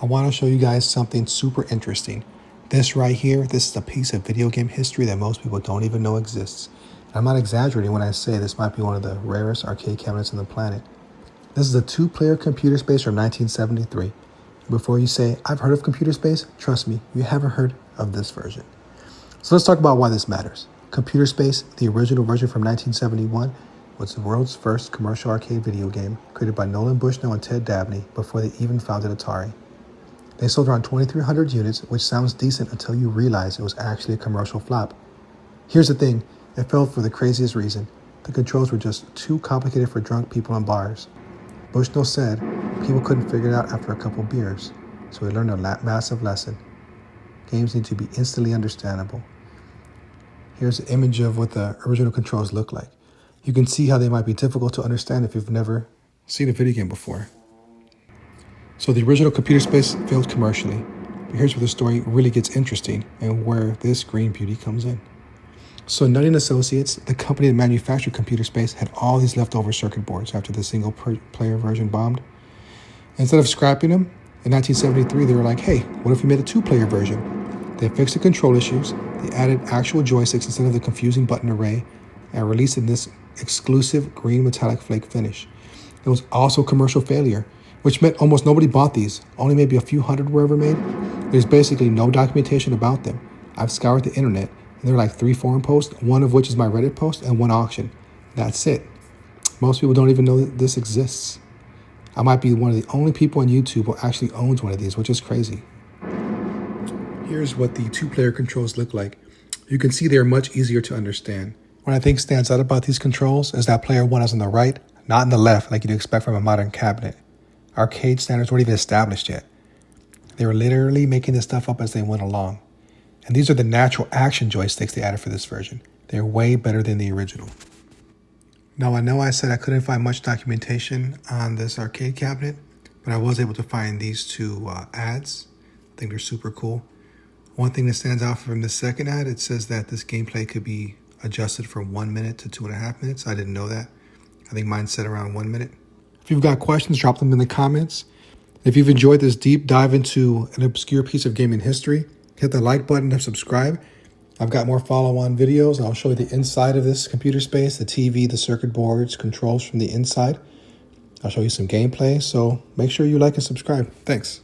I want to show you guys something super interesting. This right here, this is a piece of video game history that most people don't even know exists. I'm not exaggerating when I say this might be one of the rarest arcade cabinets on the planet. This is a 2-player computer space from 1973. Before you say, I've heard of computer space, trust me, you haven't heard of this version. So let's talk about why this matters. Computer Space, the original version from 1971, was the world's first commercial arcade video game created by Nolan, Bushnell, and Ted Dabney before they even founded Atari. They sold around 2,300 units, which sounds decent until you realize it was actually a commercial flop. Here's the thing, it failed for the craziest reason. The controls were just too complicated for drunk people in bars. Bushnell said people couldn't figure it out after a couple beers, so he learned a massive lesson. Games need to be instantly understandable. Here's an image of what the original controls look like. You can see how they might be difficult to understand if you've never seen a video game before. So the original Computer Space failed commercially, but here's where the story really gets interesting and where this green beauty comes in. So Nolan Associates, the company that manufactured Computer Space, had all these leftover circuit boards after the single-player version bombed. Instead of scrapping them, in 1973 they were like, hey, what if we made a 2-player version? They fixed the control issues, they added actual joysticks instead of the confusing button array, and released in this exclusive green metallic flake finish. It was also a commercial failure, which meant almost nobody bought these. Only maybe a few hundred were ever made. There's basically no documentation about them. I've scoured the internet, and there are like 3 forum posts, one of which is my Reddit post, and 1 auction. That's it. Most people don't even know that this exists. I might be one of the only people on YouTube who actually owns one of these, which is crazy. Here's what the 2-player controls look like. You can see they're much easier to understand. What I think stands out about these controls is that player 1 is on the right, not on the left like you'd expect from a modern cabinet. Arcade standards weren't even established yet. They were literally making this stuff up as they went along. And these are the natural action joysticks they added for this version. They're way better than the original. Now I know I said I couldn't find much documentation on this arcade cabinet, but I was able to find these 2 ads. I think they're super cool. One thing that stands out from the second ad, it says that this gameplay could be adjusted from 1 minute to 2.5 minutes. I didn't know that. I think mine's set around 1 minute. If you've got questions, drop them in the comments. If you've enjoyed this deep dive into an obscure piece of gaming history, hit the like button and subscribe. I've got more follow-on videos. I'll show you the inside of this computer space, the TV, the circuit boards, controls from the inside. I'll show you some gameplay, so make sure you like and subscribe. Thanks.